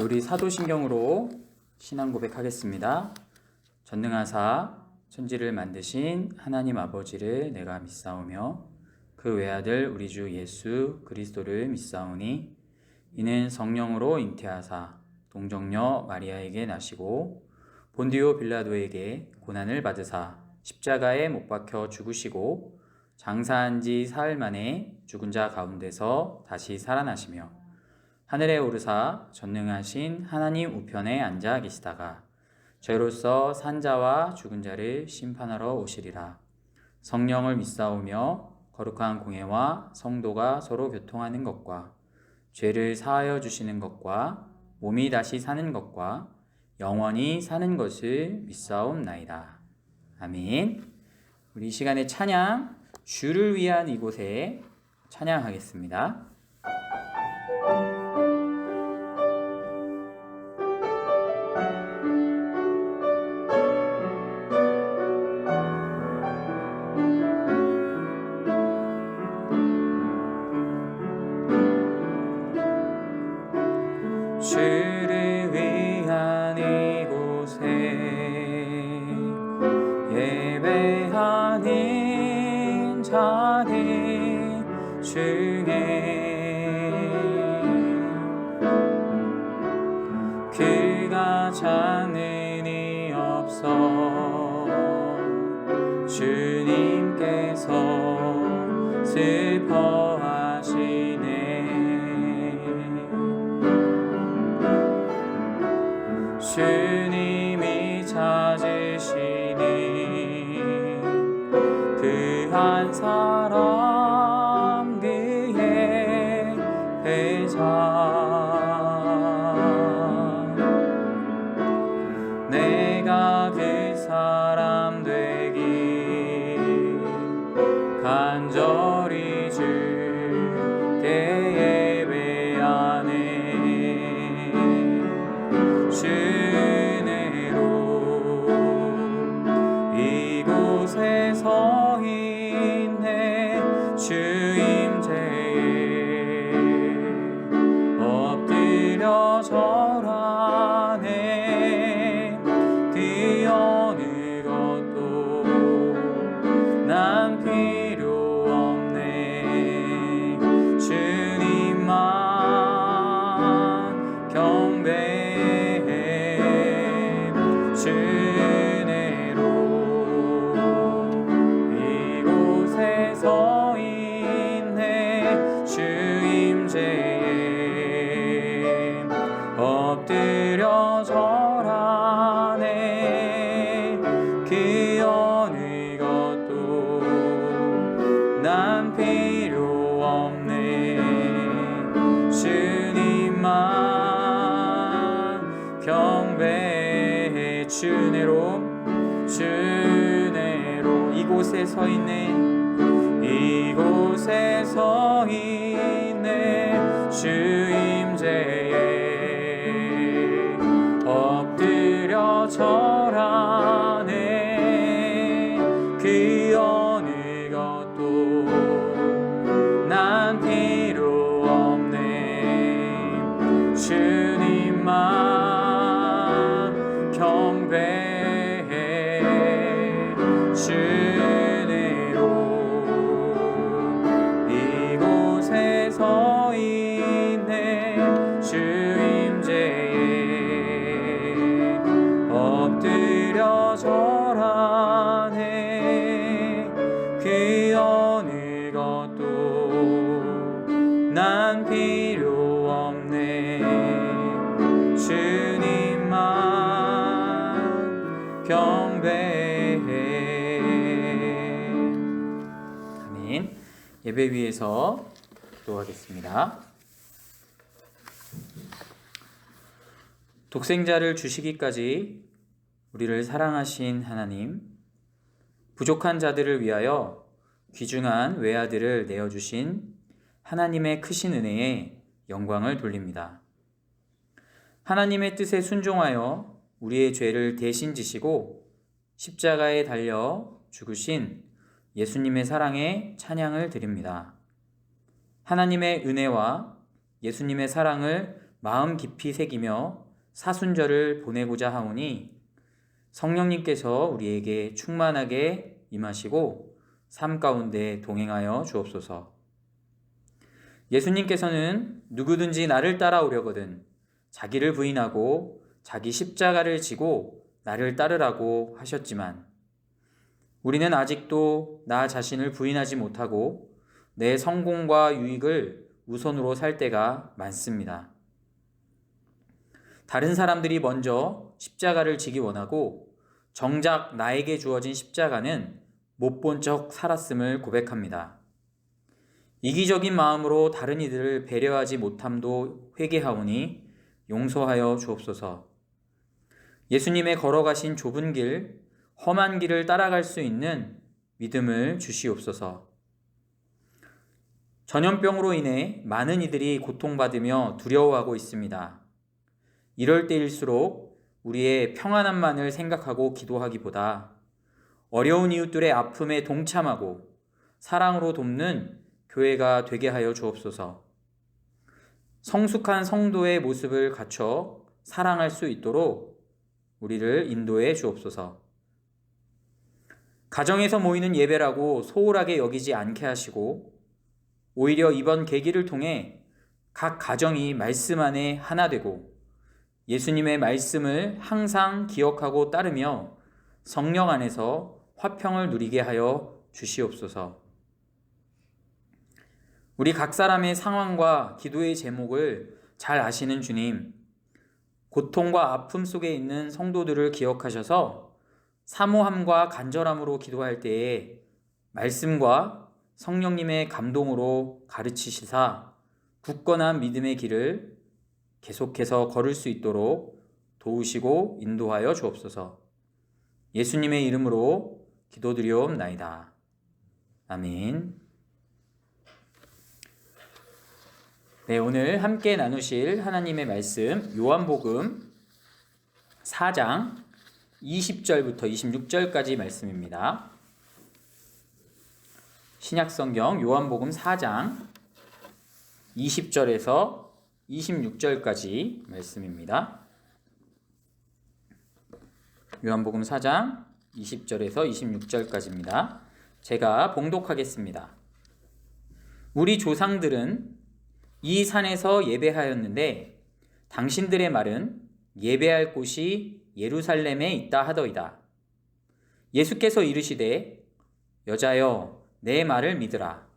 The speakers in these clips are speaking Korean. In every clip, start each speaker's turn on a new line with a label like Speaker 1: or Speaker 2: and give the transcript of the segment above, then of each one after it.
Speaker 1: 우리 사도신경으로 신앙 고백하겠습니다. 전능하사 천지를 만드신 하나님 아버지를 내가 믿사오며 그 외아들 우리 주 예수 그리스도를 믿사오니 이는 성령으로 잉태하사 동정녀 마리아에게 나시고 본디오 빌라도에게 고난을 받으사 십자가에 못 박혀 죽으시고 장사한 지 사흘 만에 죽은 자 가운데서 다시 살아나시며 하늘에 오르사 전능하신 하나님 우편에 앉아 계시다가 저희로서 산 자와 죽은 자를 심판하러 오시리라. 성령을 믿사오며 거룩한 공회와 성도가 서로 교통하는 것과 죄를 사하여 주시는 것과 몸이 다시 사는 것과 영원히 사는 것을 믿사옵나이다. 아멘. 우리 이 시간에 찬양, 주를 위한 이곳에 찬양하겠습니다. 주를 위한 이곳에 예배하는 자들 중에 그가 찾는 이 없어 주님께서 슬퍼하시네. 주님이 찾으시니 그 한 사람 그의 배자 내가 그 사람 되기 간절히 주께 예배하네. 이곳에 서 있네. 주 임재에 엎드려 절하네. 그 어느 것도 난 필요 없네. 주님만 경배해. 서 있네. 주 임재에 엎드려 절하네. 그 어느 것도 난 필요 없네. 주님만 경배해. 주내로 이곳에 서 있네. 이곳에 서 있네. 주 임재에 엎드려 절하네. 그 어느 것도 난 필요 없네. 주님만 경배해. 이곳에 서 있네. 주 임재에 엎드려 절하네. 그 어느 것도 난 필요 없네. 주님만 경배해. 아멘. 예배 위에서 기도하겠습니다. 독생자를 주시기까지 우리를 사랑하신 하나님, 부족한 자들을 위하여 귀중한 외아들을 내어주신 하나님의 크신 은혜에 영광을 돌립니다. 하나님의 뜻에 순종하여 우리의 죄를 대신 지시고 십자가에 달려 죽으신 예수님의 사랑에 찬양을 드립니다. 하나님의 은혜와 예수님의 사랑을 마음 깊이 새기며 사순절을 보내고자 하오니 성령님께서 우리에게 충만하게 임하시고 삶 가운데 동행하여 주옵소서. 예수님께서는 누구든지 나를 따라오려거든 자기를 부인하고 자기 십자가를 지고 나를 따르라고 하셨지만 우리는 아직도 나 자신을 부인하지 못하고 내 성공과 유익을 우선으로 살 때가 많습니다. 다른 사람들이 먼저 십자가를 지기 원하고 정작 나에게 주어진 십자가는 못 본 척 살았음을 고백합니다. 이기적인 마음으로 다른 이들을 배려하지 못함도 회개하오니 용서하여 주옵소서. 예수님의 걸어가신 좁은 길, 험한 길을 따라갈 수 있는 믿음을 주시옵소서. 전염병으로 인해 많은 이들이 고통받으며 두려워하고 있습니다. 이럴 때일수록 우리의 평안함만을 생각하고 기도하기보다 어려운 이웃들의 아픔에 동참하고 사랑으로 돕는 교회가 되게 하여 주옵소서. 성숙한 성도의 모습을 갖춰 사랑할 수 있도록 우리를 인도해 주옵소서. 가정에서 모이는 예배라고 소홀하게 여기지 않게 하시고 오히려 이번 계기를 통해 각 가정이 말씀 안에 하나 되고 예수님의 말씀을 항상 기억하고 따르며 성령 안에서 화평을 누리게 하여 주시옵소서. 우리 각 사람의 상황과 기도의 제목을 잘 아시는 주님, 고통과 아픔 속에 있는 성도들을 기억하셔서 사모함과 간절함으로 기도할 때에 말씀과 성령님의 감동으로 가르치시사 굳건한 믿음의 길을 계속해서 걸을 수 있도록 도우시고 인도하여 주옵소서. 예수님의 이름으로 기도드리옵나이다. 아멘. 네, 오늘 함께 나누실 하나님의 말씀 요한복음 4장 20절부터 26절까지 말씀입니다. 신약성경 요한복음 4장 20절에서 26절까지 말씀입니다. 요한복음 4장 20절에서 26절까지입니다. 제가 봉독하겠습니다. 우리 조상들은 이 산에서 예배하였는데 당신들의 말은 예배할 곳이 예루살렘에 있다 하더이다. 예수께서 이르시되 여자여 내 말을 믿으라.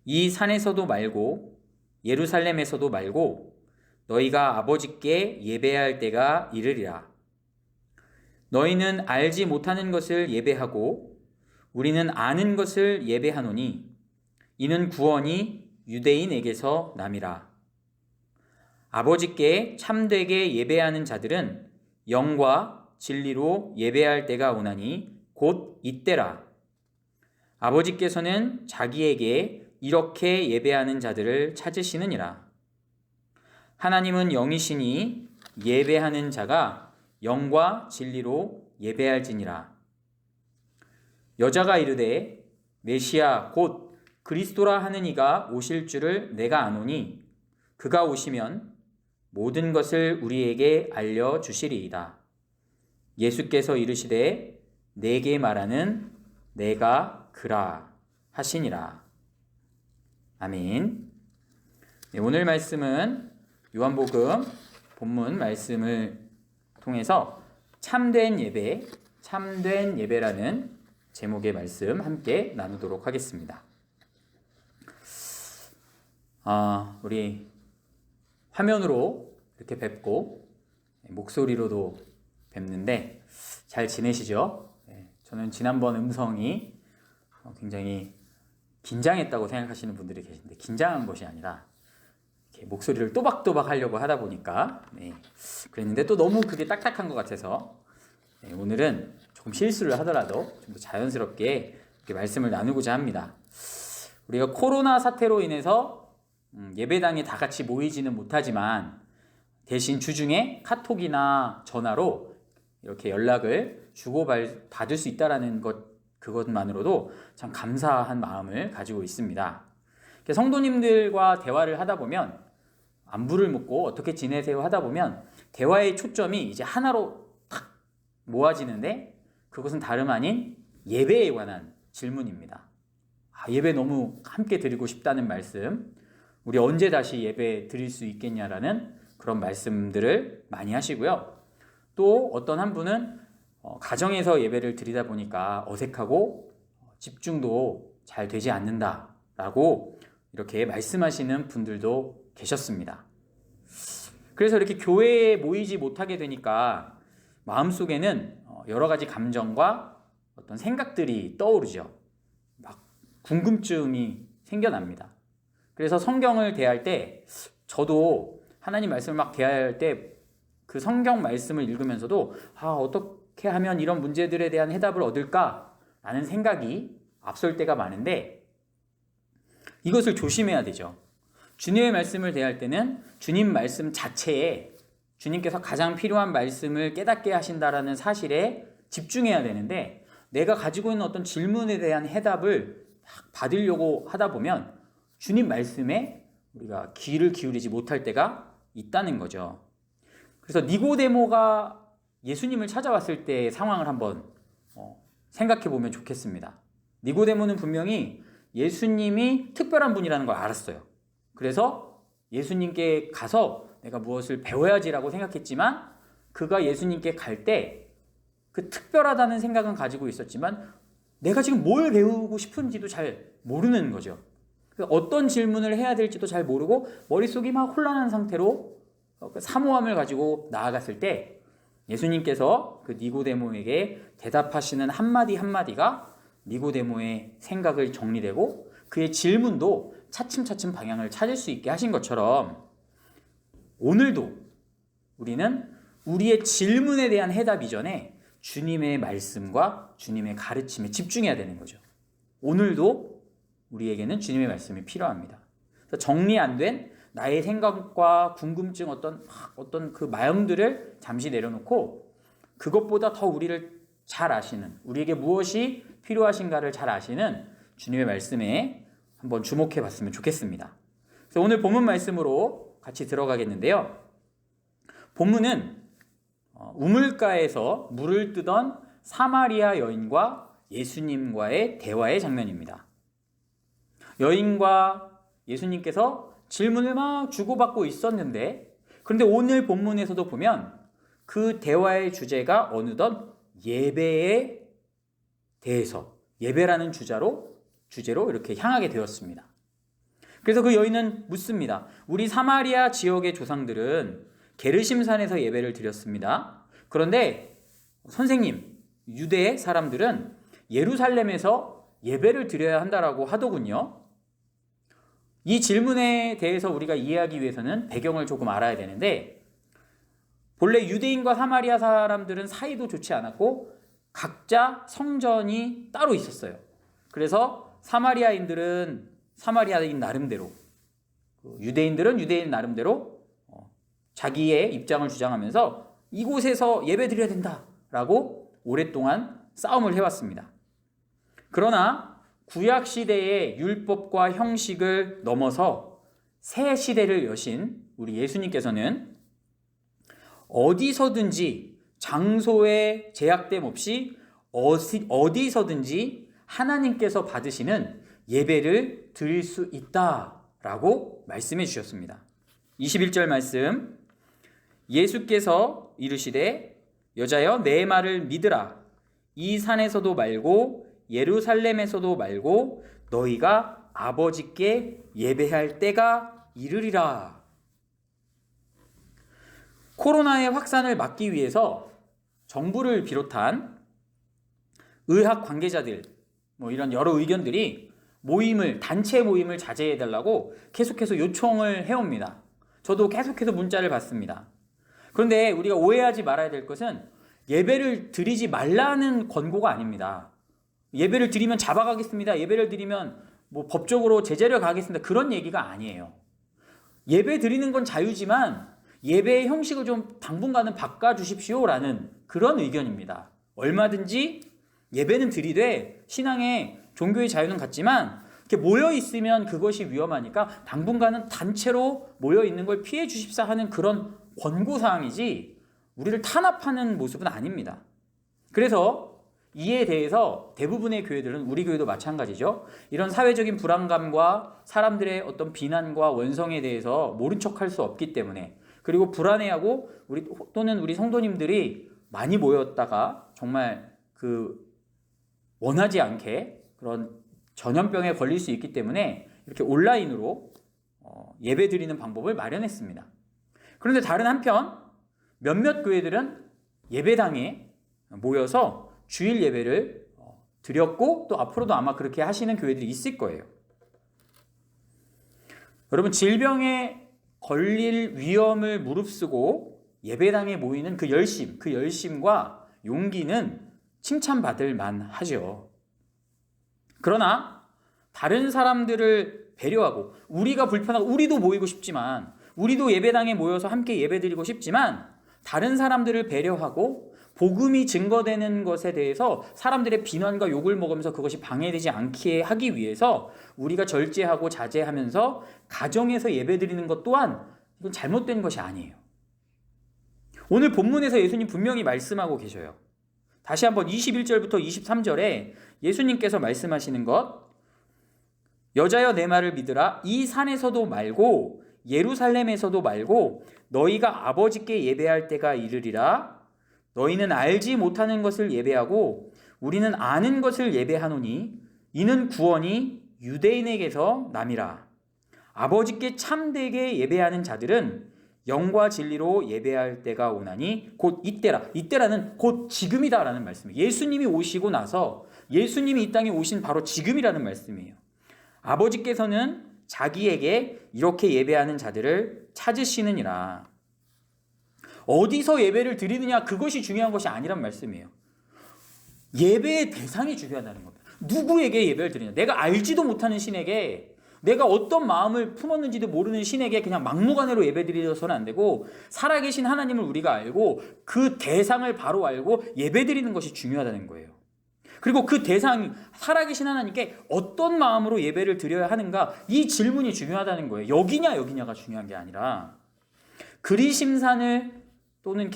Speaker 1: 이 산에서도 말고 예루살렘에서도 말고 너희가 아버지께 예배할 때가 이르리라. 너희는 알지 못하는 것을 예배하고 우리는 아는 것을 예배하노니 이는 구원이 유대인에게서 남이라. 아버지께 참되게 예배하는 자들은 영과 진리로 예배할 때가 오나니 곧 이때라. 아버지께서는 자기에게 이렇게 예배하는 자들을 찾으시느니라. 하나님은 영이시니 예배하는 자가 영과 진리로 예배할지니라. 여자가 이르되 메시아 곧 그리스도라 하는 이가 오실 줄을 내가 아노니 그가 오시면 모든 것을 우리에게 알려주시리이다. 예수께서 이르시되 내게 말하는 내가 그라 하시니라. 아멘. 네, 오늘 말씀은 요한복음 본문 말씀을 통해서 참된 예배라는 제목의 말씀 함께 나누도록 하겠습니다. 우리 화면으로 이렇게 뵙고 목소리로도 뵙는데 잘 지내시죠? 저는 지난번 음성이 굉장히 긴장했다고 생각하시는 분들이 계신데 긴장한 것이 아니라 이렇게 목소리를 또박또박 하려고 하다 보니까 그랬는데 또 너무 그게 딱딱한 것 같아서 오늘은 조금 실수를 하더라도 좀 더 자연스럽게 이렇게 말씀을 나누고자 합니다. 우리가 코로나 사태로 인해서 예배당에 다 같이 모이지는 못하지만 대신 주중에 카톡이나 전화로 이렇게 연락을 주고받을 수 있다는 그것만으로도 참 감사한 마음을 가지고 있습니다. 성도님들과 대화를 하다 보면 안부를 묻고 어떻게 지내세요 하다 보면 대화의 초점이 이제 하나로 탁 모아지는데 그것은 다름 아닌 예배에 관한 질문입니다. 예배 너무 함께 드리고 싶다는 말씀, 우리 언제 다시 예배 드릴 수 있겠냐라는 그런 말씀들을 많이 하시고요. 또 어떤 한 분은 가정에서 예배를 드리다 보니까 어색하고 집중도 잘 되지 않는다라고 이렇게 말씀하시는 분들도 계셨습니다. 그래서 이렇게 교회에 모이지 못하게 되니까 마음속에는 여러 가지 감정과 어떤 생각들이 떠오르죠. 막 궁금증이 생겨납니다. 그래서 성경을 대할 때 저도 하나님 말씀을 막 대할 때 그 성경 말씀을 읽으면서도 어떻게 하면 이런 문제들에 대한 해답을 얻을까라는 생각이 앞설 때가 많은데 이것을 조심해야 되죠. 주님의 말씀을 대할 때는 주님 말씀 자체에 주님께서 가장 필요한 말씀을 깨닫게 하신다라는 사실에 집중해야 되는데 내가 가지고 있는 어떤 질문에 대한 해답을 받으려고 하다 보면 주님 말씀에 우리가 귀를 기울이지 못할 때가 있다는 거죠. 그래서 니고데모가 예수님을 찾아왔을 때의 상황을 한번 생각해 보면 좋겠습니다. 니고데모는 분명히 예수님이 특별한 분이라는 걸 알았어요. 그래서 예수님께 가서 내가 무엇을 배워야지라고 생각했지만 그가 예수님께 갈 때 그 특별하다는 생각은 가지고 있었지만 내가 지금 뭘 배우고 싶은지도 잘 모르는 거죠. 어떤 질문을 해야 될지도 잘 모르고 머릿속이 막 혼란한 상태로 사모함을 가지고 나아갔을 때 예수님께서 그 니고데모에게 대답하시는 한마디 한마디가 니고데모의 생각을 정리되고 그의 질문도 차츰차츰 방향을 찾을 수 있게 하신 것처럼 오늘도 우리는 우리의 질문에 대한 해답 이전에 주님의 말씀과 주님의 가르침에 집중해야 되는 거죠. 오늘도 우리에게는 주님의 말씀이 필요합니다. 그래서 정리 안 된 나의 생각과 궁금증 어떤 그 마음들을 잠시 내려놓고 그것보다 더 우리를 잘 아시는, 우리에게 무엇이 필요하신가를 잘 아시는 주님의 말씀에 한번 주목해 봤으면 좋겠습니다. 그래서 오늘 본문 말씀으로 같이 들어가겠는데요. 본문은 우물가에서 물을 뜨던 사마리아 여인과 예수님과의 대화의 장면입니다. 여인과 예수님께서 질문을 막 주고받고 있었는데 그런데 오늘 본문에서도 보면 그 대화의 주제가 어느덧 예배에 대해서 예배라는 주제로 이렇게 향하게 되었습니다. 그래서 그 여인은 묻습니다. 우리 사마리아 지역의 조상들은 게르심산에서 예배를 드렸습니다. 그런데 선생님, 유대 사람들은 예루살렘에서 예배를 드려야 한다라고 하더군요. 이 질문에 대해서 우리가 이해하기 위해서는 배경을 조금 알아야 되는데 본래 유대인과 사마리아 사람들은 사이도 좋지 않았고 각자 성전이 따로 있었어요. 그래서 사마리아인들은 사마리아인 나름대로 유대인들은 유대인 나름대로 자기의 입장을 주장하면서 이곳에서 예배 드려야 된다라고 오랫동안 싸움을 해왔습니다. 그러나 구약시대의 율법과 형식을 넘어서 새 시대를 여신 우리 예수님께서는 어디서든지 장소에 제약됨 없이 어디서든지 하나님께서 받으시는 예배를 드릴 수 있다라고 말씀해 주셨습니다. 21절 말씀, 예수께서 이르시되 여자여 내 말을 믿으라. 이 산에서도 말고 예루살렘에서도 말고 너희가 아버지께 예배할 때가 이르리라. 코로나의 확산을 막기 위해서 정부를 비롯한 의학 관계자들 이런 여러 의견들이 단체 모임을 자제해달라고 계속해서 요청을 해옵니다. 저도 계속해서 문자를 받습니다. 그런데 우리가 오해하지 말아야 될 것은 예배를 드리지 말라는 권고가 아닙니다. 예배를 드리면 잡아가겠습니다. 예배를 드리면 법적으로 제재를 가하겠습니다. 그런 얘기가 아니에요. 예배 드리는 건 자유지만 예배의 형식을 좀 당분간은 바꿔주십시오라는 그런 의견입니다. 얼마든지 예배는 드리되 신앙의 종교의 자유는 갖지만 이렇게 모여 있으면 그것이 위험하니까 당분간은 단체로 모여 있는 걸 피해 주십사 하는 그런 권고사항이지 우리를 탄압하는 모습은 아닙니다. 그래서 이에 대해서 대부분의 교회들은, 우리 교회도 마찬가지죠, 이런 사회적인 불안감과 사람들의 어떤 비난과 원성에 대해서 모른 척할 수 없기 때문에, 그리고 불안해하고 또는 우리 성도님들이 많이 모였다가 정말 원하지 않게 그런 전염병에 걸릴 수 있기 때문에 이렇게 온라인으로 예배 드리는 방법을 마련했습니다. 그런데 다른 한편 몇몇 교회들은 예배당에 모여서 주일 예배를 드렸고 또 앞으로도 아마 그렇게 하시는 교회들이 있을 거예요. 여러분, 질병에 걸릴 위험을 무릅쓰고 예배당에 모이는 그 열심과 용기는 칭찬받을 만하죠. 그러나 다른 사람들을 배려하고, 우리가 불편하고 우리도 모이고 싶지만, 우리도 예배당에 모여서 함께 예배드리고 싶지만, 다른 사람들을 배려하고 복음이 증거되는 것에 대해서 사람들의 비난과 욕을 먹으면서 그것이 방해되지 않게 하기 위해서 우리가 절제하고 자제하면서 가정에서 예배드리는 것 또한 이건 잘못된 것이 아니에요. 오늘 본문에서 예수님 분명히 말씀하고 계셔요. 다시 한번 21절부터 23절에 예수님께서 말씀하시는 것, 여자여 내 말을 믿으라. 이 산에서도 말고 예루살렘에서도 말고 너희가 아버지께 예배할 때가 이르리라. 너희는 알지 못하는 것을 예배하고 우리는 아는 것을 예배하노니 이는 구원이 유대인에게서 남이라. 아버지께 참되게 예배하는 자들은 영과 진리로 예배할 때가 오나니 곧 이때라. 이때라는 곧 지금이다라는 말씀이에요. 예수님이 오시고 나서, 예수님이 이 땅에 오신 바로 지금이라는 말씀이에요. 아버지께서는 자기에게 이렇게 예배하는 자들을 찾으시느니라. 어디서 예배를 드리느냐, 그것이 중요한 것이 아니란 말씀이에요. 예배의 대상이 중요하다는 겁니다. 누구에게 예배를 드리냐. 내가 알지도 못하는 신에게, 내가 어떤 마음을 품었는지도 모르는 신에게 그냥 막무가내로 예배 드려서는 안 되고, 살아계신 하나님을 우리가 알고 그 대상을 바로 알고 예배 드리는 것이 중요하다는 거예요. 그리고 그 대상이 살아계신 하나님께 어떤 마음으로 예배를 드려야 하는가, 이 질문이 중요하다는 거예요. 여기냐가 중요한 게 아니라, 그리심산을 또는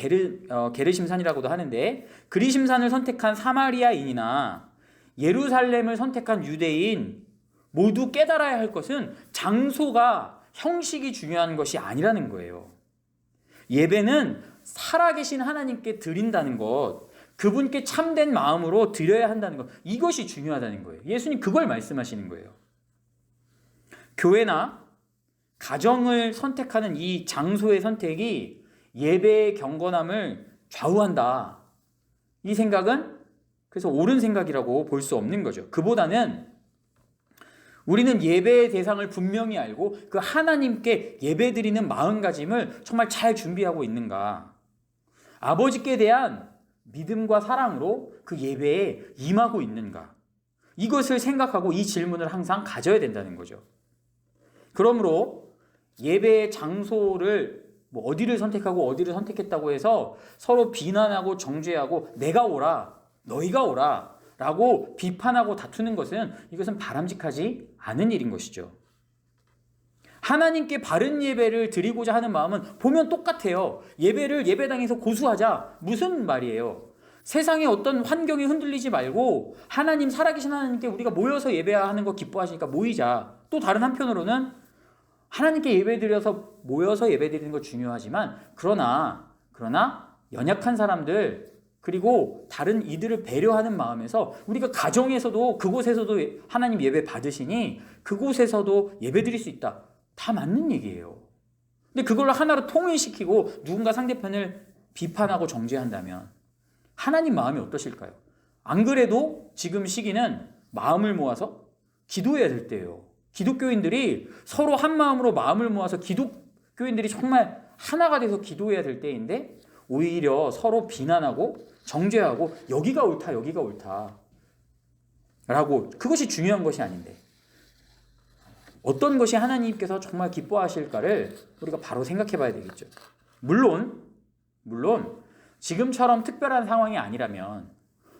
Speaker 1: 게르심산이라고도 하는데, 그리심산을 선택한 사마리아인이나 예루살렘을 선택한 유대인 모두 깨달아야 할 것은 장소가, 형식이 중요한 것이 아니라는 거예요. 예배는 살아계신 하나님께 드린다는 것, 그분께 참된 마음으로 드려야 한다는 것, 이것이 중요하다는 거예요. 예수님 그걸 말씀하시는 거예요. 교회나 가정을 선택하는 이 장소의 선택이 예배의 경건함을 좌우한다. 이 생각은 그래서 옳은 생각이라고 볼 수 없는 거죠. 그보다는 우리는 예배의 대상을 분명히 알고 그 하나님께 예배드리는 마음가짐을 정말 잘 준비하고 있는가, 아버지께 대한 믿음과 사랑으로 그 예배에 임하고 있는가, 이것을 생각하고 이 질문을 항상 가져야 된다는 거죠. 그러므로 예배의 장소를 어디를 선택하고 어디를 선택했다고 해서 서로 비난하고 정죄하고 내가 오라, 너희가 오라 라고 비판하고 다투는 것은, 이것은 바람직하지 않은 일인 것이죠. 하나님께 바른 예배를 드리고자 하는 마음은 보면 똑같아요. 예배를 예배당에서 고수하자, 무슨 말이에요? 세상의 어떤 환경이 흔들리지 말고 하나님, 살아계신 하나님께 우리가 모여서 예배하는 거 기뻐하시니까 모이자. 또 다른 한편으로는 하나님께 예배드려서 모여서 예배드리는 거 중요하지만, 그러나 연약한 사람들 그리고 다른 이들을 배려하는 마음에서 우리가 가정에서도, 그곳에서도 하나님 예배 받으시니 그곳에서도 예배드릴 수 있다. 다 맞는 얘기예요. 근데 그걸로 하나로 통일시키고 누군가 상대편을 비판하고 정죄한다면 하나님 마음이 어떠실까요? 안 그래도 지금 시기는 마음을 모아서 기도해야 될 때예요. 기독교인들이 서로 한 마음으로 마음을 모아서 기독교인들이 정말 하나가 돼서 기도해야 될 때인데, 오히려 서로 비난하고 정죄하고 여기가 옳다 라고, 그것이 중요한 것이 아닌데 어떤 것이 하나님께서 정말 기뻐하실까를 우리가 바로 생각해 봐야 되겠죠. 물론 지금처럼 특별한 상황이 아니라면,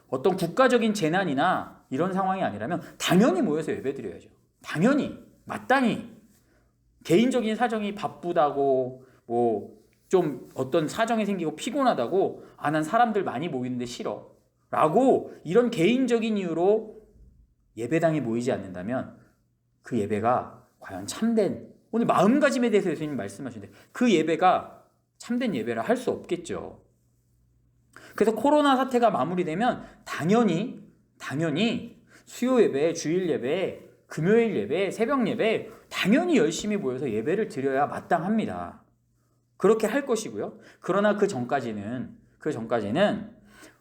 Speaker 1: 어떤 국가적인 재난이나 이런 상황이 아니라면 당연히 모여서 예배드려야죠. 당연히 마땅히 개인적인 사정이 바쁘다고 좀 어떤 사정이 생기고 피곤하다고 난 사람들 많이 모이는데 싫어 라고 이런 개인적인 이유로 예배당에 모이지 않는다면 그 예배가 과연 참된, 오늘 마음가짐에 대해서 예수님 말씀하시는데 그 예배가 참된 예배라 할 수 없겠죠. 그래서 코로나 사태가 마무리되면 당연히 수요 예배, 주일 예배, 금요일 예배, 새벽 예배 당연히 열심히 모여서 예배를 드려야 마땅합니다. 그렇게 할 것이고요. 그러나 그 전까지는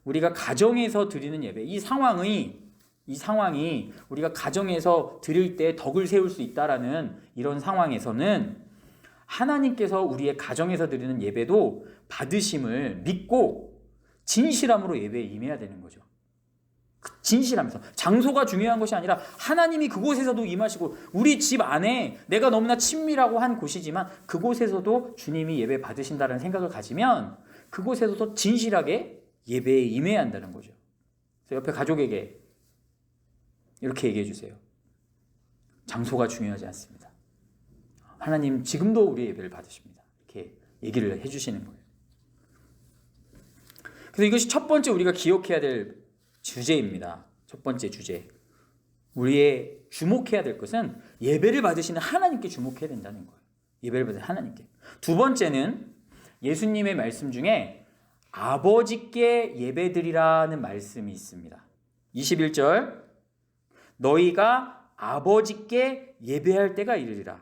Speaker 1: 우리가 가정에서 드리는 예배, 이 상황이 우리가 가정에서 드릴 때 덕을 세울 수 있다라는 이런 상황에서는 하나님께서 우리의 가정에서 드리는 예배도 받으심을 믿고 진실함으로 예배에 임해야 되는 거죠. 진실하면서. 장소가 중요한 것이 아니라 하나님이 그곳에서도 임하시고 우리 집 안에 내가 너무나 친밀하고 한 곳이지만 그곳에서도 주님이 예배 받으신다는 생각을 가지면 그곳에서도 진실하게 예배에 임해야 한다는 거죠. 그래서 옆에 가족에게 이렇게 얘기해 주세요. 장소가 중요하지 않습니다. 하나님 지금도 우리의 예배를 받으십니다. 이렇게 얘기를 해주시는 거예요. 그래서 이것이 첫 번째 우리가 기억해야 될 주제입니다. 첫 번째 주제. 우리의 주목해야 될 것은 예배를 받으시는 하나님께 주목해야 된다는 거예요. 예배를 받으시는 하나님께. 두 번째는 예수님의 말씀 중에 아버지께 예배드리라는 말씀이 있습니다. 21절. 너희가 아버지께 예배할 때가 이르리라.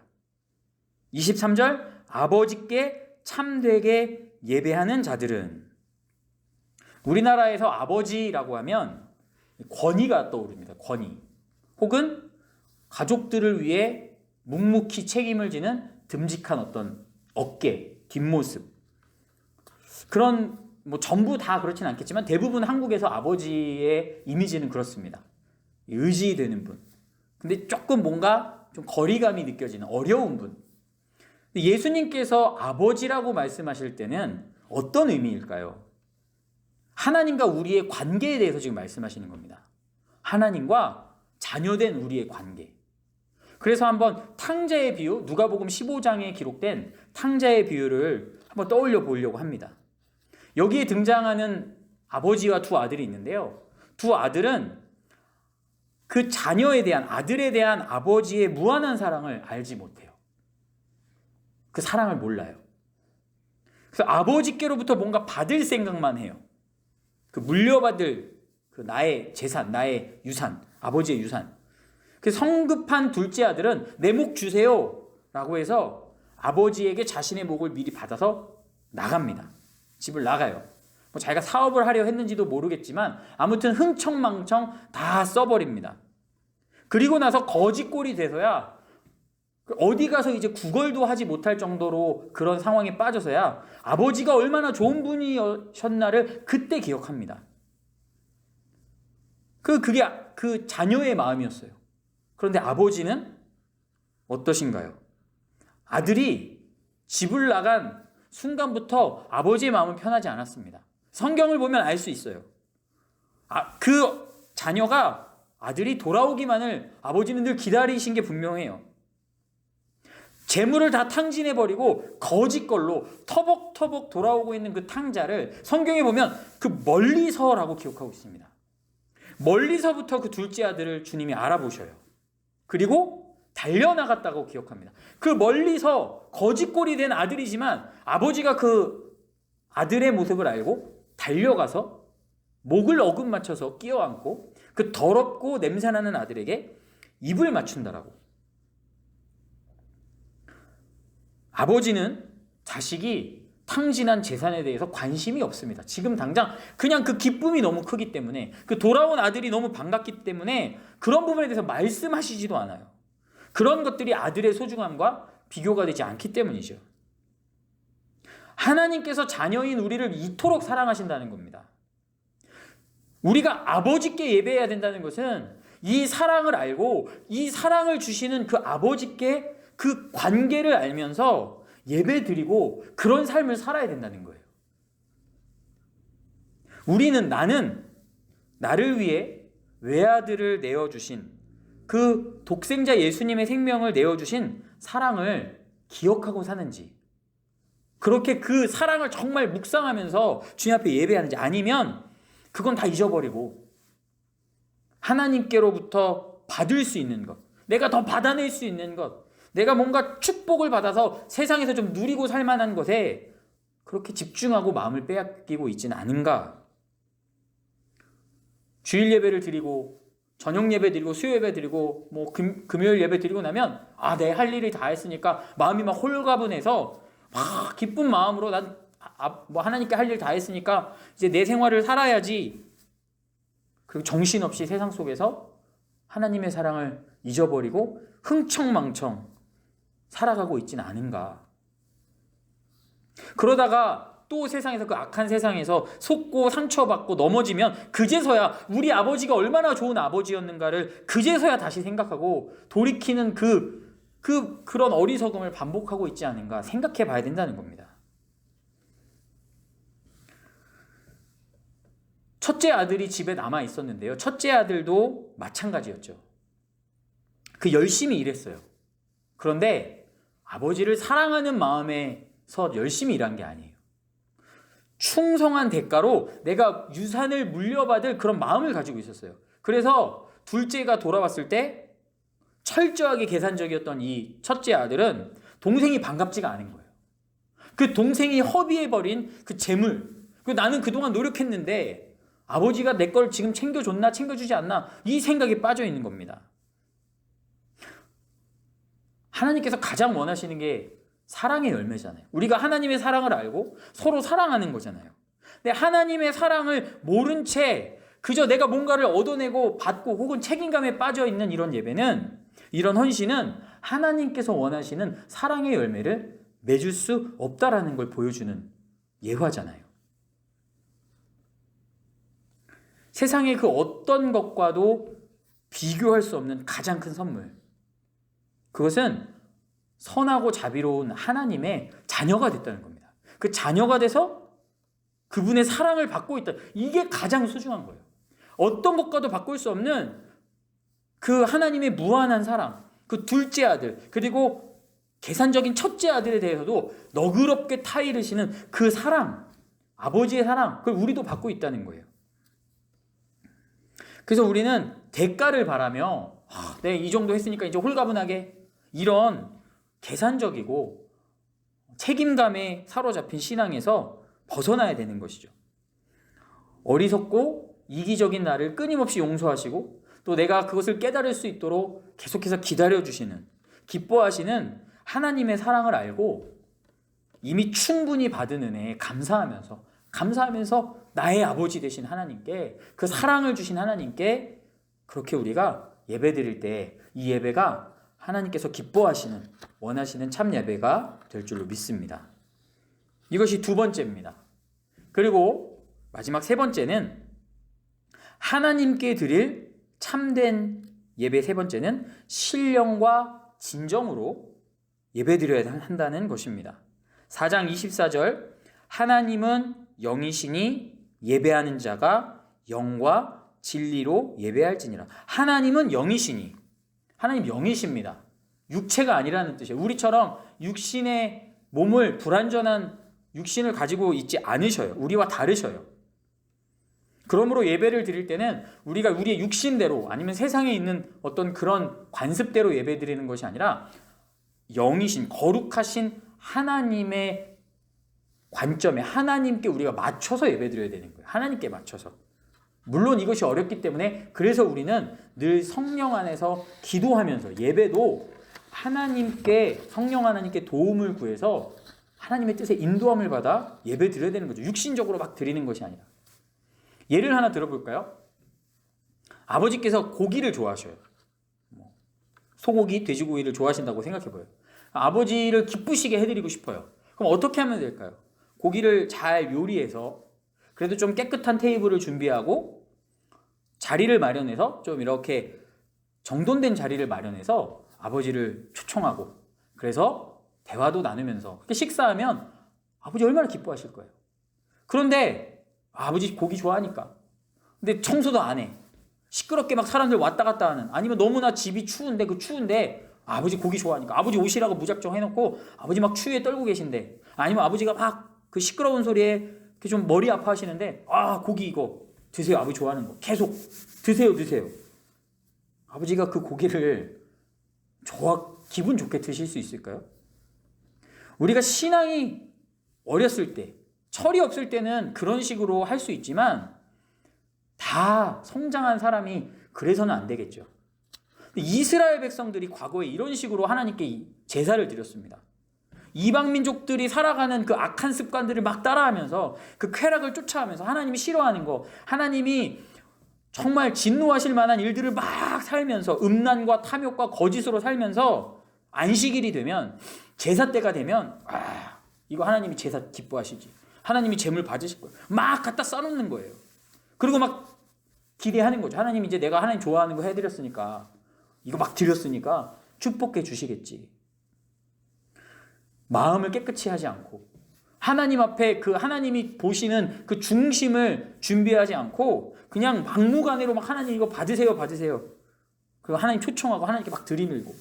Speaker 1: 23절. 아버지께 참되게 예배하는 자들은. 우리나라에서 아버지라고 하면 권위가 떠오릅니다. 권위. 혹은 가족들을 위해 묵묵히 책임을 지는 듬직한 어떤 어깨, 뒷모습. 그런 전부 다 그렇진 않겠지만 대부분 한국에서 아버지의 이미지는 그렇습니다. 의지되는 분. 근데 조금 뭔가 좀 거리감이 느껴지는 어려운 분. 예수님께서 아버지라고 말씀하실 때는 어떤 의미일까요? 하나님과 우리의 관계에 대해서 지금 말씀하시는 겁니다. 하나님과 자녀된 우리의 관계. 그래서 한번 탕자의 비유, 누가복음 15장에 기록된 탕자의 비유를 한번 떠올려 보려고 합니다. 여기에 등장하는 아버지와 두 아들이 있는데요. 두 아들은 그 자녀에 대한, 아들에 대한 아버지의 무한한 사랑을 알지 못해요. 그 사랑을 몰라요. 그래서 아버지께로부터 뭔가 받을 생각만 해요. 그 물려받을 그 나의 재산, 나의 유산, 아버지의 유산. 그 성급한 둘째 아들은 내 목 주세요 라고 해서 아버지에게 자신의 목을 미리 받아서 나갑니다. 집을 나가요. 자기가 사업을 하려 했는지도 모르겠지만 아무튼 흥청망청 다 써버립니다. 그리고 나서 거지꼴이 돼서야 어디 가서 이제 구걸도 하지 못할 정도로 그런 상황에 빠져서야 아버지가 얼마나 좋은 분이셨나를 그때 기억합니다. 그게 그 자녀의 마음이었어요. 그런데 아버지는 어떠신가요? 아들이 집을 나간 순간부터 아버지의 마음은 편하지 않았습니다. 성경을 보면 알 수 있어요. 그 자녀가 아들이 돌아오기만을 아버지는 늘 기다리신 게 분명해요. 재물을 다 탕진해버리고 거짓걸로 터벅터벅 돌아오고 있는 그 탕자를 성경에 보면 그 멀리서라고 기록하고 있습니다. 멀리서부터 그 둘째 아들을 주님이 알아보셔요. 그리고 달려나갔다고 기억합니다. 그 멀리서 거짓꼴이 된 아들이지만 아버지가 그 아들의 모습을 알고 달려가서 목을 어금 맞춰서 끼어안고 그 더럽고 냄새나는 아들에게 입을 맞춘다라고. 아버지는 자식이 탕진한 재산에 대해서 관심이 없습니다. 지금 당장 그냥 그 기쁨이 너무 크기 때문에, 그 돌아온 아들이 너무 반갑기 때문에 그런 부분에 대해서 말씀하시지도 않아요. 그런 것들이 아들의 소중함과 비교가 되지 않기 때문이죠. 하나님께서 자녀인 우리를 이토록 사랑하신다는 겁니다. 우리가 아버지께 예배해야 된다는 것은 이 사랑을 알고 이 사랑을 주시는 그 아버지께 그 관계를 알면서 예배 드리고 그런 삶을 살아야 된다는 거예요. 나는 나를 위해 외아들을 내어주신 그 독생자 예수님의 생명을 내어주신 사랑을 기억하고 사는지, 그렇게 그 사랑을 정말 묵상하면서 주님 앞에 예배하는지, 아니면 그건 다 잊어버리고 하나님께로부터 받을 수 있는 것, 내가 더 받아낼 수 있는 것, 내가 뭔가 축복을 받아서 세상에서 좀 누리고 살만한 것에 그렇게 집중하고 마음을 빼앗기고 있지는 않은가. 주일 예배를 드리고 저녁 예배 드리고 수요 예배 드리고 뭐 금요일 예배 드리고 나면 내 할 일이 다 했으니까 마음이 막 홀가분해서 막 기쁜 마음으로 난 뭐 하나님께 할 일 다 했으니까 이제 내 생활을 살아야지. 그리고 정신없이 세상 속에서 하나님의 사랑을 잊어버리고 흥청망청 살아가고 있지는 않은가. 그러다가 또 세상에서, 그 악한 세상에서 속고 상처받고 넘어지면 그제서야 우리 아버지가 얼마나 좋은 아버지였는가를 그제서야 다시 생각하고 돌이키는 그런 어리석음을 반복하고 있지 않은가 생각해 봐야 된다는 겁니다. 첫째 아들이 집에 남아 있었는데요. 첫째 아들도 마찬가지였죠. 그 열심히 일했어요. 그런데 아버지를 사랑하는 마음에서 열심히 일한 게 아니에요. 충성한 대가로 내가 유산을 물려받을 그런 마음을 가지고 있었어요. 그래서 둘째가 돌아왔을 때 철저하게 계산적이었던 이 첫째 아들은 동생이 반갑지가 않은 거예요. 그 동생이 허비해버린 그 재물, 나는 그동안 노력했는데 아버지가 내 걸 지금 챙겨줬나 챙겨주지 않나, 이 생각에 빠져 있는 겁니다. 하나님께서 가장 원하시는 게 사랑의 열매잖아요. 우리가 하나님의 사랑을 알고 서로 사랑하는 거잖아요. 근데 하나님의 사랑을 모른 채 그저 내가 뭔가를 얻어내고 받고 혹은 책임감에 빠져 있는 이런 예배는, 이런 헌신은 하나님께서 원하시는 사랑의 열매를 맺을 수 없다라는 걸 보여주는 예화잖아요. 세상의 그 어떤 것과도 비교할 수 없는 가장 큰 선물, 그것은 선하고 자비로운 하나님의 자녀가 됐다는 겁니다. 그 자녀가 돼서 그분의 사랑을 받고 있다. 이게 가장 소중한 거예요. 어떤 것과도 바꿀 수 없는 그 하나님의 무한한 사랑, 그 둘째 아들, 그리고 계산적인 첫째 아들에 대해서도 너그럽게 타이르시는 그 사랑, 아버지의 사랑, 그걸 우리도 받고 있다는 거예요. 그래서 우리는 대가를 바라며 네, 이 정도 했으니까 이제 홀가분하게, 이런 계산적이고 책임감에 사로잡힌 신앙에서 벗어나야 되는 것이죠. 어리석고 이기적인 나를 끊임없이 용서하시고 또 내가 그것을 깨달을 수 있도록 계속해서 기다려주시는, 기뻐하시는 하나님의 사랑을 알고 이미 충분히 받은 은혜에 감사하면서 나의 아버지 되신 하나님께, 그 사랑을 주신 하나님께 그렇게 우리가 예배 드릴 때 이 예배가 하나님께서 기뻐하시는, 원하시는 참 예배가 될 줄로 믿습니다. 이것이 두 번째입니다. 그리고 마지막 세 번째는 하나님께 드릴 참된 예배, 세 번째는 신령과 진정으로 예배 드려야 한다는 것입니다. 4장 24절, 하나님은 영이시니 예배하는 자가 영과 진리로 예배할지니라. 하나님은 영이시니, 하나님 영이십니다. 육체가 아니라는 뜻이에요. 우리처럼 육신의 몸을, 불완전한 육신을 가지고 있지 않으셔요. 우리와 다르셔요. 그러므로 예배를 드릴 때는 우리가 우리의 육신대로 아니면 세상에 있는 어떤 그런 관습대로 예배 드리는 것이 아니라 영이신, 거룩하신 하나님의 관점에, 하나님께 우리가 맞춰서 예배 드려야 되는 거예요. 하나님께 맞춰서. 물론 이것이 어렵기 때문에, 그래서 우리는 늘 성령 안에서 기도하면서 예배도 하나님께, 성령 하나님께 도움을 구해서 하나님의 뜻에 인도함을 받아 예배 드려야 되는 거죠. 육신적으로 막 드리는 것이 아니라. 예를 하나 들어볼까요? 아버지께서 고기를 좋아하셔요. 소고기, 돼지고기를 좋아하신다고 생각해봐요. 아버지를 기쁘시게 해드리고 싶어요. 그럼 어떻게 하면 될까요? 고기를 잘 요리해서 그래도 좀 깨끗한 테이블을 준비하고 자리를 마련해서, 좀 이렇게 정돈된 자리를 마련해서 아버지를 초청하고, 그래서 대화도 나누면서 그렇게 식사하면 아버지 얼마나 기뻐하실 거예요. 그런데 아버지 고기 좋아하니까, 근데 청소도 안 해. 시끄럽게 막 사람들 왔다 갔다 하는, 아니면 너무나 집이 추운데 그 추운데 아버지 고기 좋아하니까 아버지 오시라고 무작정 해놓고 아버지 막 추위에 떨고 계신데, 아니면 아버지가 막 그 시끄러운 소리에 좀 머리 아파하시는데 고기 이거 드세요. 아버지 좋아하는 거 계속 드세요. 아버지가 그 고기를 기분 좋게 드실 수 있을까요? 우리가 신앙이 어렸을 때, 철이 없을 때는 그런 식으로 할 수 있지만 다 성장한 사람이 그래서는 안 되겠죠. 이스라엘 백성들이 과거에 이런 식으로 하나님께 제사를 드렸습니다. 이방 민족들이 살아가는 그 악한 습관들을 막 따라하면서 그 쾌락을 쫓아하면서 하나님이 싫어하는 거, 하나님이 정말 진노하실 만한 일들을 막 살면서 음란과 탐욕과 거짓으로 살면서 안식일이 되면, 제사 때가 되면 이거 하나님이 제사 기뻐하시지, 하나님이 제물 받으실 거예요. 막 갖다 싸놓는 거예요. 그리고 막 기대하는 거죠. 하나님 이제 내가 하나님 좋아하는 거 해드렸으니까, 이거 막 드렸으니까 축복해 주시겠지. 마음을 깨끗이 하지 않고 하나님 앞에 그 하나님이 보시는 그 중심을 준비하지 않고 그냥 막무가내로 막 하나님 이거 받으세요. 그 하나님 초청하고 하나님께 막 들이밀고,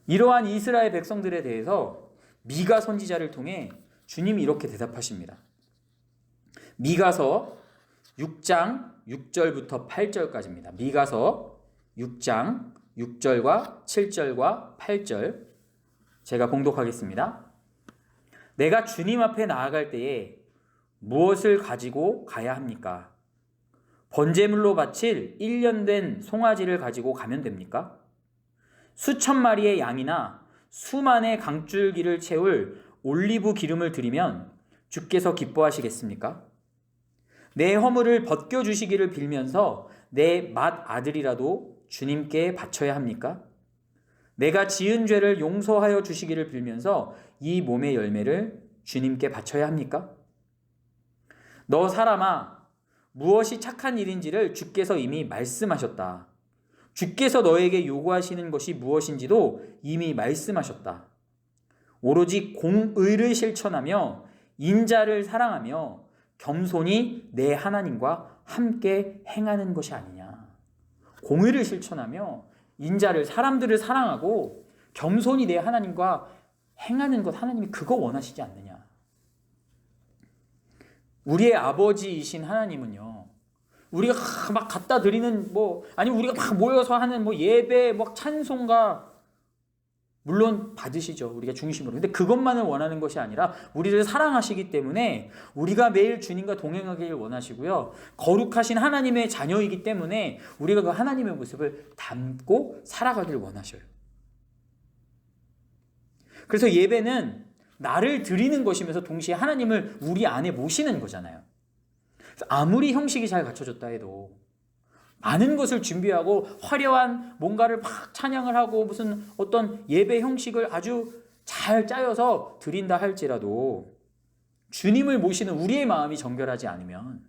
Speaker 1: 이러한 이스라엘 백성들에 대해서 미가 선지자를 통해 주님이 이렇게 대답하십니다. 미가서 6장 6절부터 8절까지입니다. 미가서 6장 6절과 7절과 8절 제가 봉독하겠습니다. 내가 주님 앞에 나아갈 때에 무엇을 가지고 가야 합니까? 번제물로 바칠 1년 된 송아지를 가지고 가면 됩니까? 수천 마리의 양이나 수만의 강줄기를 채울 올리브 기름을 드리면 주께서 기뻐하시겠습니까? 내 허물을 벗겨주시기를 빌면서 내 맏아들이라도 주님께 바쳐야 합니까? 내가 지은 죄를 용서하여 주시기를 빌면서 이 몸의 열매를 주님께 바쳐야 합니까? 너 사람아, 무엇이 착한 일인지를 주께서 이미 말씀하셨다. 주께서 너에게 요구하시는 것이 무엇인지도 이미 말씀하셨다. 오로지 공의를 실천하며 인자를 사랑하며 겸손히 내 하나님과 함께 행하는 것이 아니냐. 공의를 실천하며 인자를, 사람들을 사랑하고 겸손히 내 하나님과 행하는 것, 하나님이 그거 원하시지 않느냐. 우리의 아버지이신 하나님은요, 우리가 막 갖다 드리는 아니면 우리가 막 모여서 하는 예배, 찬송가 물론 받으시죠. 우리가 중심으로. 근데 그것만을 원하는 것이 아니라 우리를 사랑하시기 때문에 우리가 매일 주님과 동행하기를 원하시고요. 거룩하신 하나님의 자녀이기 때문에 우리가 그 하나님의 모습을 담고 살아가기를 원하셔요. 그래서 예배는 나를 드리는 것이면서 동시에 하나님을 우리 안에 모시는 거잖아요. 아무리 형식이 잘 갖춰졌다 해도, 많은 것을 준비하고 화려한 뭔가를 막 찬양을 하고 무슨 어떤 예배 형식을 아주 잘 짜여서 드린다 할지라도 주님을 모시는 우리의 마음이 정결하지 않으면,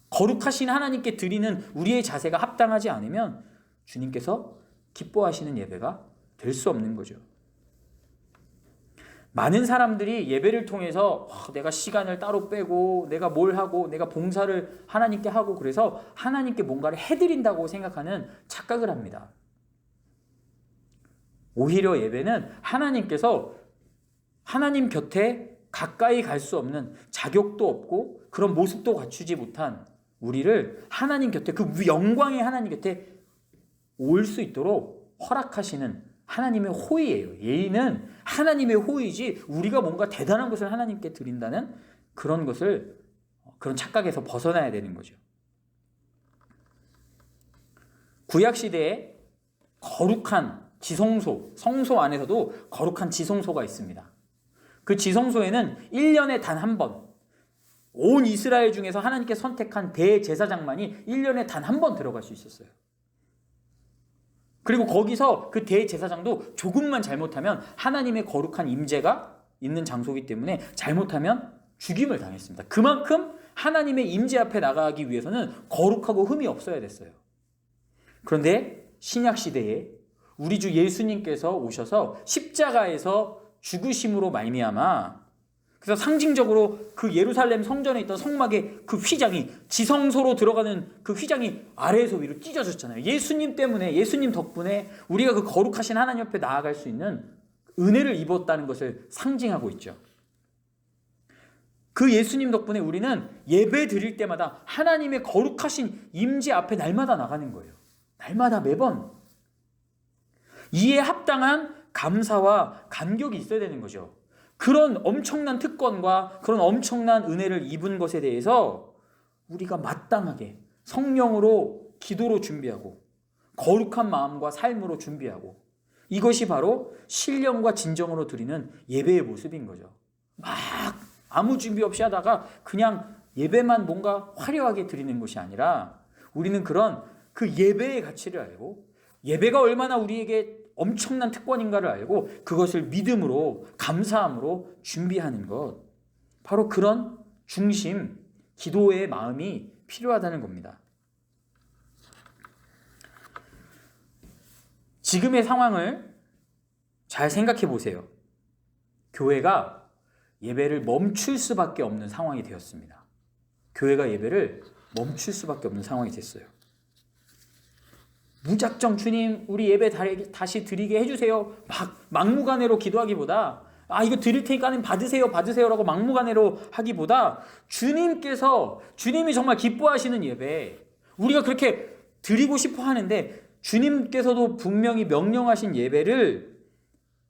Speaker 1: 거룩하신 하나님께 드리는 우리의 자세가 합당하지 않으면 주님께서 기뻐하시는 예배가 될 수 없는 거죠. 많은 사람들이 예배를 통해서 내가 시간을 따로 빼고 내가 뭘 하고 내가 봉사를 하나님께 하고 그래서 하나님께 뭔가를 해드린다고 생각하는 착각을 합니다. 오히려 예배는 하나님께서 하나님 곁에 가까이 갈 수 없는, 자격도 없고 그런 모습도 갖추지 못한 우리를 하나님 곁에, 그 영광의 하나님 곁에 올 수 있도록 허락하시는 하나님의 호의예요. 예의는 하나님의 호의지 우리가 뭔가 대단한 것을 하나님께 드린다는 그런 착각에서 벗어나야 되는 거죠. 구약시대에 거룩한 지성소, 성소 안에서도 거룩한 지성소가 있습니다. 그 지성소에는 1년에 단 한 번, 온 이스라엘 중에서 하나님께 선택한 대제사장만이 1년에 단 한 번 들어갈 수 있었어요. 그리고 거기서 그 대제사장도 조금만 잘못하면 하나님의 거룩한 임재가 있는 장소이기 때문에 잘못하면 죽임을 당했습니다. 그만큼 하나님의 임재 앞에 나가기 위해서는 거룩하고 흠이 없어야 됐어요. 그런데 신약시대에 우리 주 예수님께서 오셔서 십자가에서 죽으심으로 말미암아 그래서 상징적으로 그 예루살렘 성전에 있던 성막의 그 휘장이, 지성소로 들어가는 그 휘장이 아래에서 위로 찢어졌잖아요. 예수님 때문에, 예수님 덕분에 우리가 그 거룩하신 하나님 옆에 나아갈 수 있는 은혜를 입었다는 것을 상징하고 있죠. 그 예수님 덕분에 우리는 예배 드릴 때마다 하나님의 거룩하신 임재 앞에 날마다 나가는 거예요. 날마다, 매번. 이에 합당한 감사와 감격이 있어야 되는 거죠. 그런 엄청난 특권과 그런 엄청난 은혜를 입은 것에 대해서 우리가 마땅하게 성령으로, 기도로 준비하고 거룩한 마음과 삶으로 준비하고, 이것이 바로 신령과 진정으로 드리는 예배의 모습인 거죠. 막 아무 준비 없이 하다가 그냥 예배만 뭔가 화려하게 드리는 것이 아니라, 우리는 그런 그 예배의 가치를 알고, 예배가 얼마나 우리에게 엄청난 특권인가를 알고 그것을 믿음으로, 감사함으로 준비하는 것, 바로 그런 중심, 기도의 마음이 필요하다는 겁니다. 지금의 상황을 잘 생각해 보세요. 교회가 예배를 멈출 수밖에 없는 상황이 되었습니다. 교회가 예배를 멈출 수밖에 없는 상황이 됐어요. 무작정 주님 우리 예배 다시 드리게 해주세요, 막무가내로 기도하기보다, 이거 드릴 테니까는 받으세요라고 막무가내로 하기보다, 주님이 정말 기뻐하시는 예배, 우리가 그렇게 드리고 싶어 하는데 주님께서도 분명히 명령하신 예배를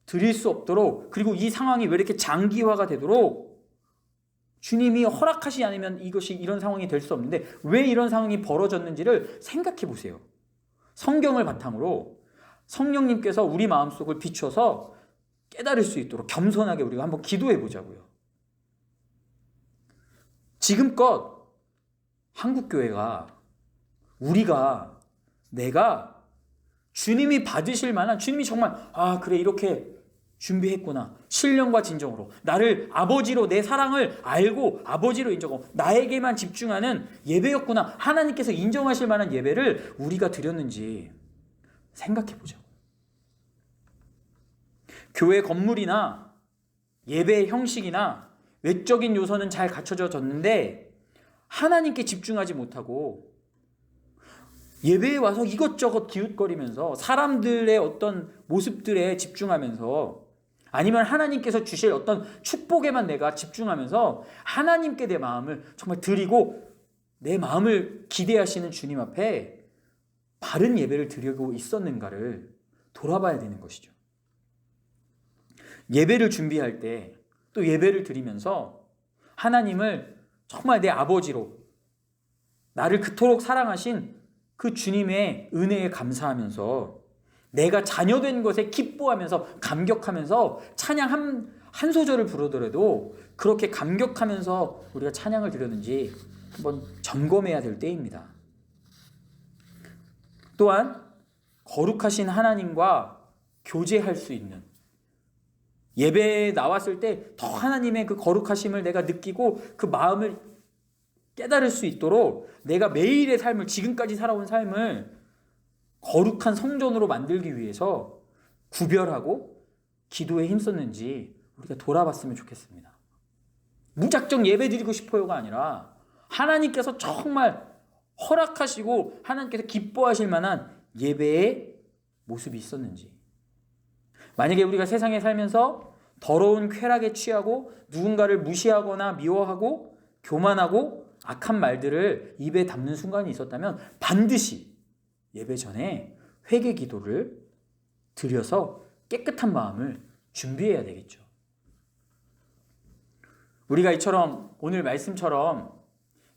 Speaker 1: 드릴 수 없도록, 그리고 이 상황이 왜 이렇게 장기화가 되도록, 주님이 허락하시지 않으면 이런 상황이 될 수 없는데 왜 이런 상황이 벌어졌는지를 생각해 보세요. 성경을 바탕으로 성령님께서 우리 마음속을 비춰서 깨달을 수 있도록 겸손하게 우리가 한번 기도해 보자고요. 지금껏 한국교회가, 내가 주님이 받으실 만한, 주님이 정말 그래 이렇게 준비했구나, 신령과 진정으로 나를 아버지로, 내 사랑을 알고 아버지로 인정하고 나에게만 집중하는 예배였구나, 하나님께서 인정하실 만한 예배를 우리가 드렸는지 생각해보자. 교회 건물이나 예배 형식이나 외적인 요소는 잘 갖춰졌는데 하나님께 집중하지 못하고 예배에 와서 이것저것 기웃거리면서 사람들의 어떤 모습들에 집중하면서, 아니면 하나님께서 주실 어떤 축복에만 내가 집중하면서 하나님께 내 마음을 정말 드리고 내 마음을 기대하시는 주님 앞에 바른 예배를 드리고 있었는가를 돌아봐야 되는 것이죠. 예배를 준비할 때, 또 예배를 드리면서 하나님을 정말 내 아버지로, 나를 그토록 사랑하신 그 주님의 은혜에 감사하면서, 내가 자녀된 것에 기뻐하면서 감격하면서 찬양 한 소절을 부르더라도 그렇게 감격하면서 우리가 찬양을 드렸는지 한번 점검해야 될 때입니다. 또한 거룩하신 하나님과 교제할 수 있는, 예배에 나왔을 때 더 하나님의 그 거룩하심을 내가 느끼고 그 마음을 깨달을 수 있도록 내가 매일의 삶을, 지금까지 살아온 삶을 거룩한 성전으로 만들기 위해서 구별하고 기도에 힘썼는지 우리가 돌아봤으면 좋겠습니다. 무작정 예배 드리고 싶어요가 아니라 하나님께서 정말 허락하시고 하나님께서 기뻐하실 만한 예배의 모습이 있었는지. 만약에 우리가 세상에 살면서 더러운 쾌락에 취하고 누군가를 무시하거나 미워하고 교만하고 악한 말들을 입에 담는 순간이 있었다면 반드시 예배 전에 회개 기도를 드려서 깨끗한 마음을 준비해야 되겠죠. 우리가 이처럼 오늘 말씀처럼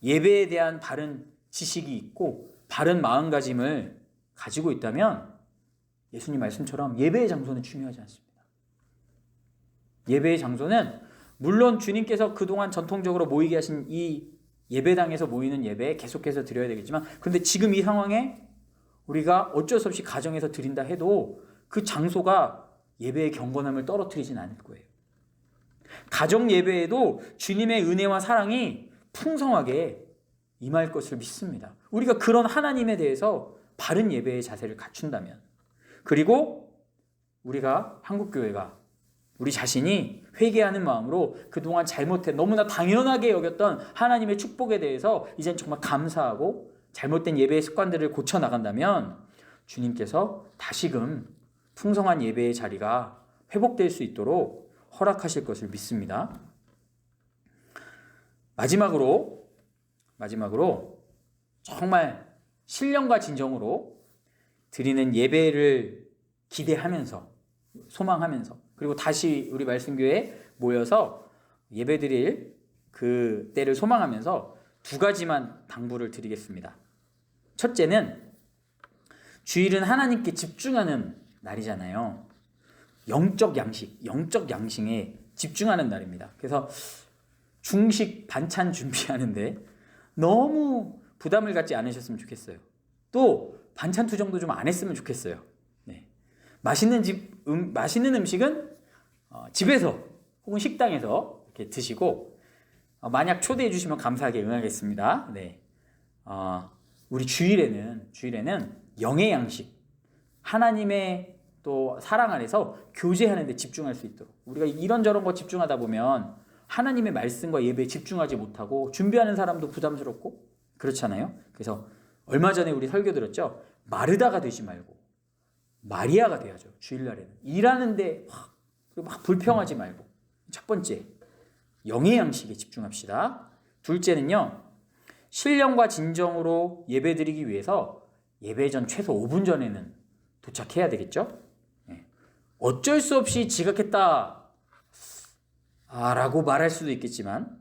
Speaker 1: 예배에 대한 바른 지식이 있고 바른 마음가짐을 가지고 있다면 예수님 말씀처럼 예배의 장소는 중요하지 않습니다. 예배의 장소는 물론 주님께서 그동안 전통적으로 모이게 하신 이 예배당에서 모이는 예배에 계속해서 드려야 되겠지만, 그런데 지금 이 상황에 우리가 어쩔 수 없이 가정에서 드린다 해도 그 장소가 예배의 경건함을 떨어뜨리진 않을 거예요. 가정 예배에도 주님의 은혜와 사랑이 풍성하게 임할 것을 믿습니다. 우리가 그런 하나님에 대해서 바른 예배의 자세를 갖춘다면, 그리고 우리가 한국교회가 우리 자신이 회개하는 마음으로 그동안 너무나 당연하게 여겼던 하나님의 축복에 대해서 이젠 정말 감사하고 잘못된 예배의 습관들을 고쳐나간다면 주님께서 다시금 풍성한 예배의 자리가 회복될 수 있도록 허락하실 것을 믿습니다. 마지막으로 정말 신령과 진정으로 드리는 예배를 기대하면서 소망하면서 그리고 다시 우리 말씀교회에 모여서 예배드릴 그 때를 소망하면서 두 가지만 당부를 드리겠습니다. 첫째는 주일은 하나님께 집중하는 날이잖아요. 영적 양식에 집중하는 날입니다. 그래서 중식 반찬 준비하는데 너무 부담을 갖지 않으셨으면 좋겠어요. 또 반찬 투정도 좀 안 했으면 좋겠어요. 네. 맛있는 음식은 집에서 혹은 식당에서 이렇게 드시고 만약 초대해 주시면 감사하게 응하겠습니다. 네. 우리 주일에는 영의 양식, 하나님의 또 사랑 안에서 교제하는 데 집중할 수 있도록 우리가 이런저런 거 집중하다 보면 하나님의 말씀과 예배에 집중하지 못하고 준비하는 사람도 부담스럽고 그렇잖아요. 그래서 얼마 전에 우리 설교 들었죠. 마르다가 되지 말고 마리아가 돼야죠. 주일날에는 일하는데 막 불평하지 말고. 첫 번째, 영의 양식에 집중합시다. 둘째는요, 신령과 진정으로 예배드리기 위해서 예배 전 최소 5분 전에는 도착해야 되겠죠. 어쩔 수 없이 지각했다 라고 말할 수도 있겠지만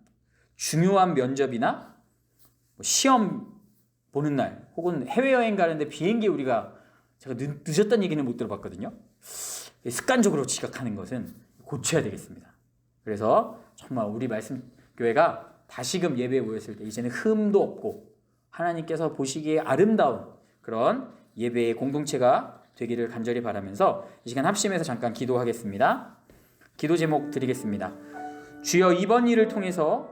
Speaker 1: 중요한 면접이나 시험 보는 날 혹은 해외여행 가는데 비행기 제가 늦었다는 얘기는 못 들어봤거든요. 습관적으로 지각하는 것은 고쳐야 되겠습니다. 그래서 정말 우리 말씀교회가 다시금 예배에 모였을 때 이제는 흠도 없고 하나님께서 보시기에 아름다운 그런 예배의 공동체가 되기를 간절히 바라면서 이 시간 합심해서 잠깐 기도하겠습니다. 기도 제목 드리겠습니다. 주여, 이번 일을 통해서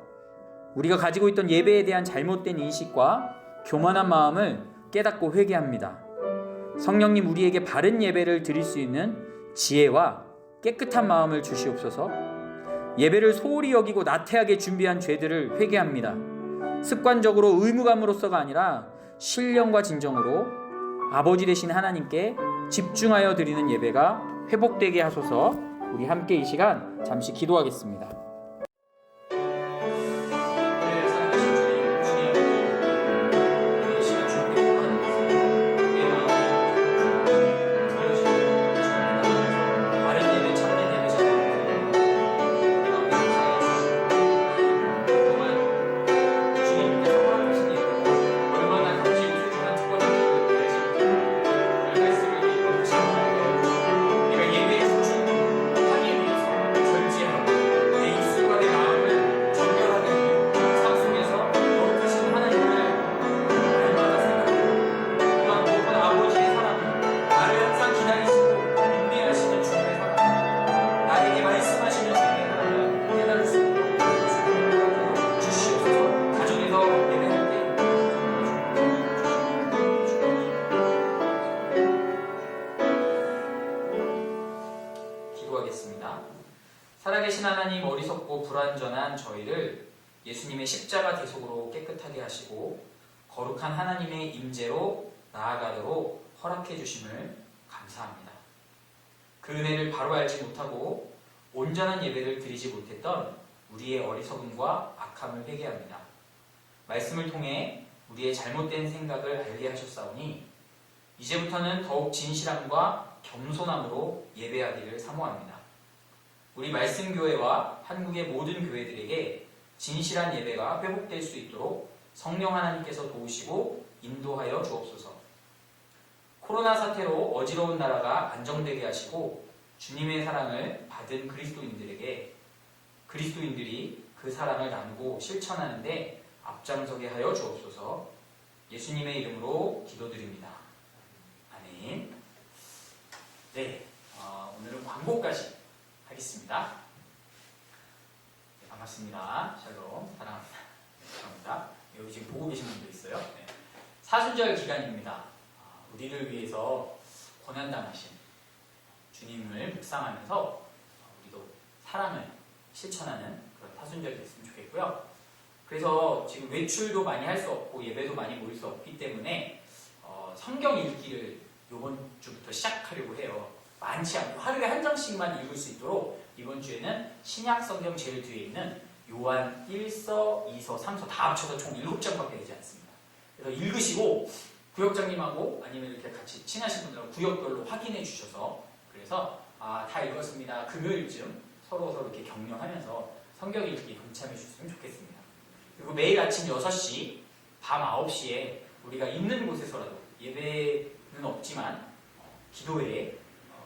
Speaker 1: 우리가 가지고 있던 예배에 대한 잘못된 인식과 교만한 마음을 깨닫고 회개합니다. 성령님, 우리에게 바른 예배를 드릴 수 있는 지혜와 깨끗한 마음을 주시옵소서. 예배를 소홀히 여기고 나태하게 준비한 죄들을 회개합니다. 습관적으로 의무감으로서가 아니라 신령과 진정으로 아버지 되신 하나님께 집중하여 드리는 예배가 회복되게 하소서. 우리 함께 이 시간 잠시 기도하겠습니다. 살아계신 하나님, 어리석고 불완전한 저희를 예수님의 십자가 대속으로 깨끗하게 하시고 거룩한 하나님의 임재로 나아가도록 허락해 주심을 감사합니다. 그 은혜를 바로 알지 못하고 온전한 예배를 드리지 못했던 우리의 어리석음과 악함을 회개합니다. 말씀을 통해 우리의 잘못된 생각을 알게 하셨사오니 이제부터는 더욱 진실함과 겸손함으로 예배하기를 사모합니다. 우리 말씀교회와 한국의 모든 교회들에게 진실한 예배가 회복될 수 있도록 성령 하나님께서 도우시고 인도하여 주옵소서. 코로나 사태로 어지러운 나라가 안정되게 하시고 주님의 사랑을 받은 그리스도인들이 그 사랑을 나누고 실천하는 데 앞장서게 하여 주옵소서. 예수님의 이름으로 기도드립니다. 아멘. 네, 오늘은 광고까지 하겠습니다. 네, 반갑습니다. 샬롬, 사랑합니다. 네, 감사합니다. 여기 지금 보고 계신 분도 있어요. 네. 사순절 기간입니다. 우리를 위해서 고난당하신 주님을 묵상하면서 우리도 사랑을 실천하는 그런 타순절이 됐으면 좋겠고요. 그래서 지금 외출도 많이 할 수 없고 예배도 많이 모일 수 없기 때문에 성경 읽기를 이번 주부터 시작하려고 해요. 많지 않고 하루에 한 장씩만 읽을 수 있도록 이번 주에는 신약 성경 제일 뒤에 있는 요한 1서, 2서, 3서 다 합쳐서 총 7장밖에 되지 않습니다. 그래서 읽으시고 구역장님하고 아니면 이렇게 같이 친하신 분들하고 구역별로 확인해 주셔서 그래서 다 읽었습니다. 금요일쯤 서로 이렇게 격려하면서 성경 읽기 동참해 주셨으면 좋겠습니다. 그리고 매일 아침 6시, 밤 9시에 우리가 있는 곳에서라도 예배는 없지만 기도회에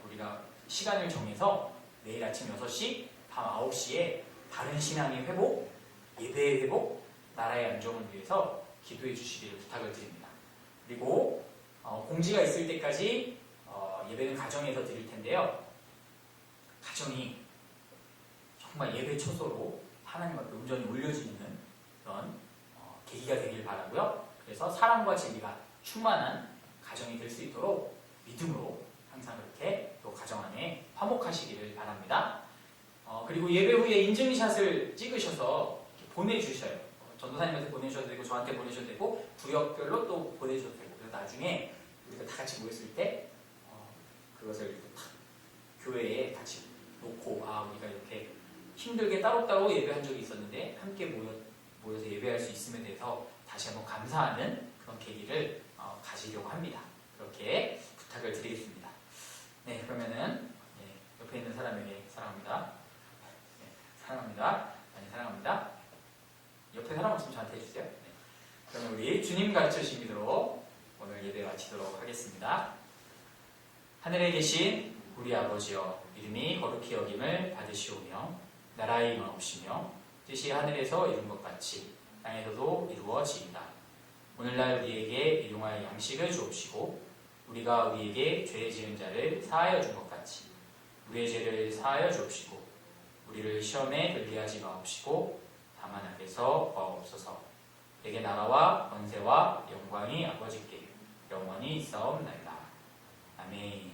Speaker 1: 우리가 시간을 정해서 매일 아침 6시, 밤 9시에 바른 신앙의 회복, 예배의 회복, 나라의 안정을 위해서 기도해 주시기를 부탁을 드립니다. 그리고 공지가 있을 때까지 예배는 가정에서 드릴 텐데요. 가정이 정말 예배 초소로 하나님 앞에 온전히 올려지는 그런 계기가 되길 바라고요. 그래서 사랑과 진리가 충만한 가정이 될 수 있도록 믿음으로 항상 그렇게 또 가정 안에 화목하시기를 바랍니다. 그리고 예배 후에 인증샷을 찍으셔서 보내주셔요. 전도사님한테 보내셔도 되고 저한테 보내셔도 되고 구역별로 또 보내셔도 되고 그래서 나중에 우리가 다 같이 모였을 때 그것을 교회에 같이 놓고 우리가 이렇게 힘들게 따로따로 예배한 적이 있었는데 함께 모여서 예배할 수 있음에 대해서 다시 한번 감사하는 그런 계기를 가지려고 합니다. 그렇게 부탁을 드리겠습니다. 네, 그러면은 옆에 있는 사람에게 사랑합니다. 네, 사랑합니다. 많이 사랑합니다. 옆에 사람 없으면 저한테 해주세요. 네. 그러면 우리 주님 가르쳐 주신 믿음으로 오늘 예배 마치도록 하겠습니다. 하늘에 계신 우리 아버지여, 이름이 거룩히 여김을 받으시오며 나라의 임하옵시며 뜻이 하늘에서 이룬 것 같이 땅에서도 이루어지이다. 오늘날 우리에게 일용할 양식을 주옵시고 우리가 우리에게 죄 지은 자를 사하여 준 것 같이 우리의 죄를 사하여 주옵시고 우리를 시험에 들게 하지 마옵시고 다만 악에서 구하옵소서. 내게 나라와 권세와 영광이 아버지께 영원히 있사옵나이다. 아멘.